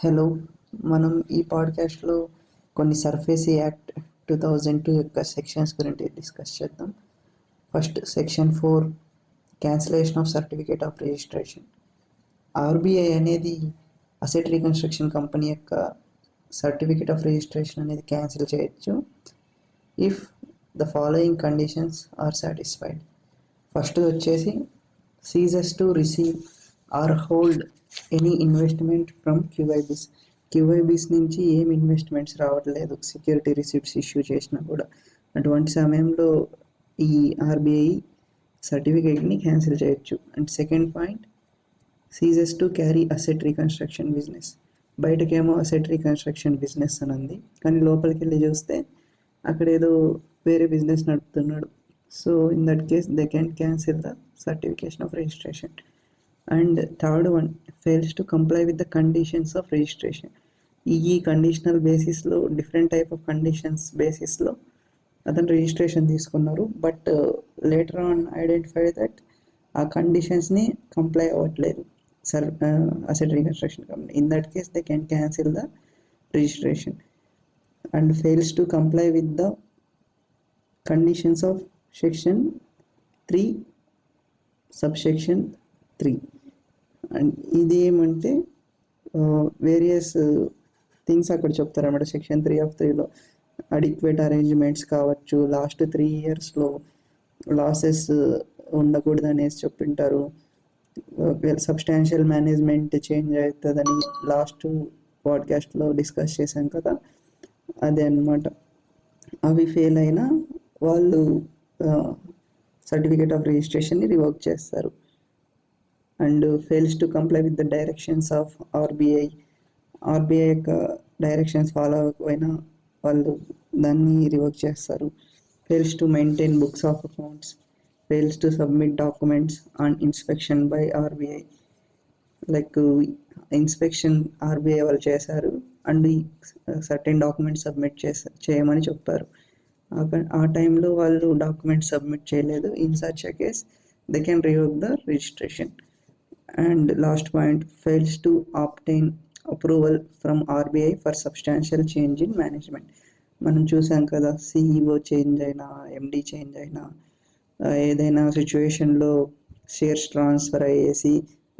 Hello, మనం ఈ పాడ్కాస్ట్లో కొన్ని సర్ఫేసీ యాక్ట్ 2002 యొక్క సెక్షన్స్ గురించి డిస్కస్ చేద్దాం. First section 4 cancellation of certificate of registration. RBI అనేది అసెట్ రీకన్స్ట్రక్షన్ కంపెనీ యొక్క సర్టిఫికేట్ ఆఫ్ రిజిస్ట్రేషన్ అనేది క్యాన్సిల్ చేయొచ్చు if the following conditions are satisfied. First వచ్చేసి ceases to receive or hold any investment from QIBs నుంచి ఏం investments రావట్లేదు, security receipts issue చేసినా కూడా. అటువంటి సమయంలో ఈ ఆర్బీఐ సర్టిఫికేట్ని క్యాన్సిల్ చేయొచ్చు. And second point, ceases to carry asset reconstruction business. బయటకేమో అసెట్ రీకన్స్ట్రక్షన్ బిజినెస్ అని ఉంది, కానీ లోపలికి వెళ్ళి చూస్తే అక్కడ ఏదో వేరే బిజినెస్ నడుపుతున్నాడు. So in that case they can cancel the certification of registration. And third one, fails to comply with the conditions of registration. ఈ కండిషనల్ బేసిస్లో, డిఫరెంట్ టైప్ ఆఫ్ కండిషన్స్ బేసిస్లో అతను రిజిస్ట్రేషన్ తీసుకున్నారు, but later on identify that ఆ కండిషన్స్ని comply అవ్వట్లేదు asset reconstruction company. In that case they can cancel the registration. And fails to comply with the conditions of section 3 subsection 3. And ఇది ఏమంటే various things అక్కడ చెప్తారన్నమాట. Section 3 of 3లో adequate arrangements కావచ్చు, last 3 yearsలో losses ఉండకూడదు అనేసి చెప్పింటారు, substantial management change అవుతుందని last పాడ్కాస్ట్లో discuss చేశాం కదా, అదే అన్నమాట. అవి ఫెయిల్ అయినా వాళ్ళు సర్టిఫికేట్ ఆఫ్ రిజిస్ట్రేషన్ని రివోక్ చేస్తారు. And fails to comply with the directions of RBI యొక్క డైరెక్షన్స్ ఫాలో అవ్వకపోయినా వాళ్ళు దాన్ని రివోక్ చేస్తారు. Fails to maintain books of accounts, fails to submit documents on inspection by RBI. Like inspection RBI వాళ్ళు చేశారు and certain documents submit చేయమని చెప్పారు. ఆ టైంలో వాళ్ళు డాక్యుమెంట్స్ సబ్మిట్ చేయలేదు. In such a case they can revoke the registration. And last point, fails to obtain approval from RBI for substantial change in management. మనం చూసాం కదా, సిఈఓ చేంజ్ అయినా, ఎండి చేంజ్ అయినా, ఏదైనా సిచ్యువేషన్లో షేర్స్ ట్రాన్స్ఫర్ అయ్యేసి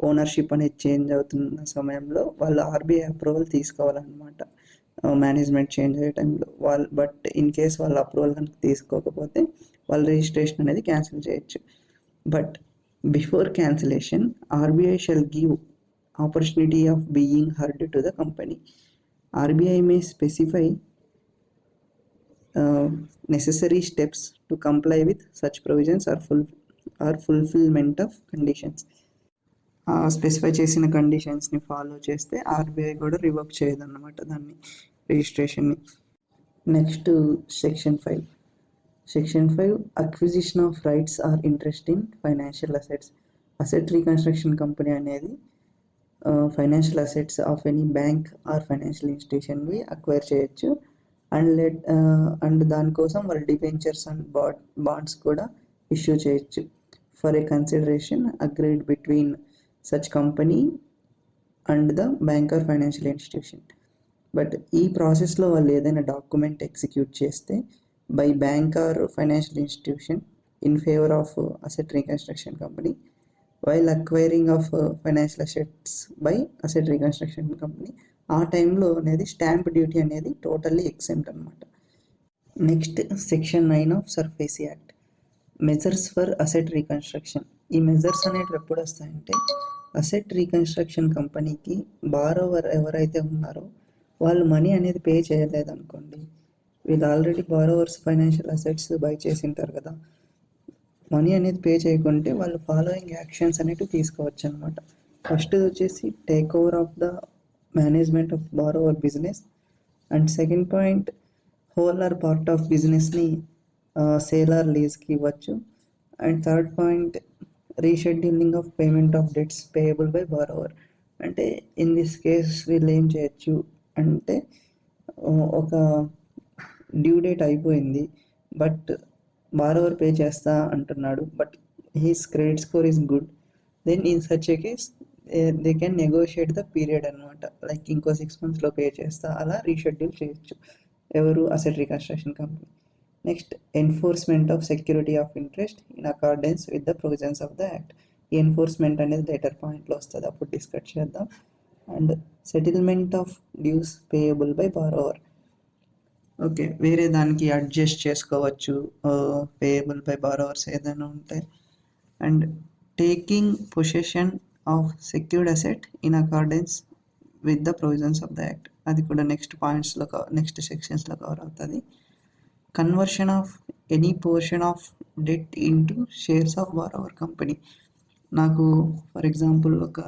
ఓనర్షిప్ అనేది change అవుతున్న సమయంలో వాళ్ళు ఆర్బీఐ అప్రూవల్ తీసుకోవాలన్నమాట మేనేజ్మెంట్ చేంజ్ అయ్యే టైంలో. బట్ ఇన్ కేస్ వాళ్ళ అప్రూవల్ కనుక తీసుకోకపోతే వాళ్ళ రిజిస్ట్రేషన్ అనేది క్యాన్సిల్ చేయొచ్చు. But before cancellation, RBI shall give opportunity of being heard to the company. RBI may specify necessary steps to comply with such provisions or fulfillment of conditions. Specify చేసిన కండిషన్స్ని follow చేస్తే RBI కూడా revoke చేయదన్నమాట దాన్ని, రిజిస్ట్రేషన్ని. Next section 5. Section 5, acquisition of rights or interest in financial assets. Asset reconstruction company అనేది financial assets of any bank or financial ఇన్స్టిట్యూషన్వి acquire చేయొచ్చు. అండ్ దానికోసం వాళ్ళు డిబెంచర్స్ అండ్ బాండ్స్ కూడా ఇష్యూ చేయొచ్చు for a consideration agreed between such company and the bank or financial institution. But ఈ ప్రాసెస్లో వాళ్ళు ఏదైనా డాక్యుమెంట్ ఎగ్జిక్యూట్ చేస్తే by bank or financial institution in favor of asset reconstruction company while acquiring of financial assets by asset reconstruction company, ఆ టైంలో అనేది stamp duty అనేది totally ఎక్సెంప్ట్ అనమాట. Next section 9 of SARFAESI act, measures for asset reconstruction. ఈ measures అనేవి ఎప్పుడు వస్తాయంటే, asset reconstruction కంపెనీకి బారోవర్ ఎవరైతే ఉన్నారో వాళ్ళు మనీ అనేది పే చేయలేదనుకోండి, వీళ్ళు already borrowers financial assets by చేసి ఉంటారు కదా, మనీ అనేది పే చేయకుంటే వాళ్ళు ఫాలోయింగ్ యాక్షన్స్ అనేవి తీసుకోవచ్చు అనమాట. ఫస్ట్ వచ్చేసి take over of the management of borrower business. And second point, whole or part of బిజినెస్ని సేల్ ఆర్ లీజ్కి ఇవ్వచ్చు. And third point, rescheduling of payment of debts payable by borrower. అంటే in this case వీళ్ళు ఏం చేయొచ్చు అంటే, ఒక due date అయిపోయింది బట్ బారోవర్ పే చేస్తా అంటున్నాడు, but his credit score is good, then in such a case they can negotiate the period అనమాట. లైక్ ఇంకో 6 monthsలో పే చేస్తా, అలా రీషెడ్యూల్ చేయొచ్చు ఎవరు, asset reconstruction company. Next, enforcement of security of interest in accordance with the provisions of the act. ఈ enforcement అనేది లేటర్ పాయింట్లో వస్తుంది, అప్పుడు డిస్కస్ చేద్దాం. And settlement of dues payable by borrower. Okay, వేరే దానికి అడ్జస్ట్ చేసుకోవచ్చు పేయబుల్ బై బారోవర్స్ ఏదైనా ఉంటే. And taking possession of secured asset in accordance with the provisions of the act, అది కూడా నెక్స్ట్ పాయింట్స్లో నెక్స్ట్ సెక్షన్స్లో కవర్ అవుతుంది. Conversion of any portion of debt into shares of borrower company. నాకు for example ఒక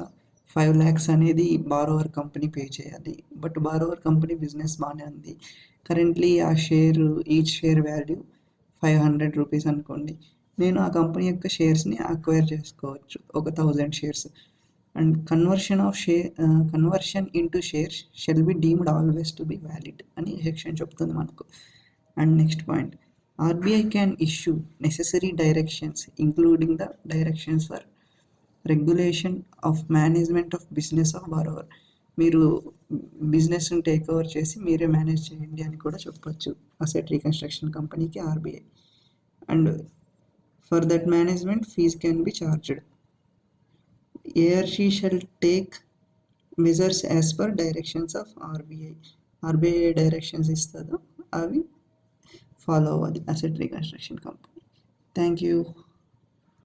5 lakhs అనేది borrower company pay చేయాలి, but borrower company business బాగానే ఉంది. Currently ఆ ఈచ్ షేర్ వాల్యూ 500 రూపీస్ అనుకోండి. నేను ఆ కంపెనీ యొక్క షేర్స్ని అక్వైర్ చేసుకోవచ్చు, ఒక 1000 shares. And conversion into shares shall be deemed always to be valid అని సెక్షన్ చెప్తుంది మనకు. And next point, RBI can issue necessary directions including the directions for regulation of management of business of borrower. మీరు బిజినెస్ని take over చేసి మీరే manage చేయండి అని కూడా చెప్పొచ్చు అసెట్ రీకన్స్ట్రక్షన్ కంపెనీకి RBI. And for that management fees can be charged. ARC shall take measures as per directions of RBI. RBI directions ఇస్తుందో అవి ఫాలో అవ్వాలి asset reconstruction company. Thank you.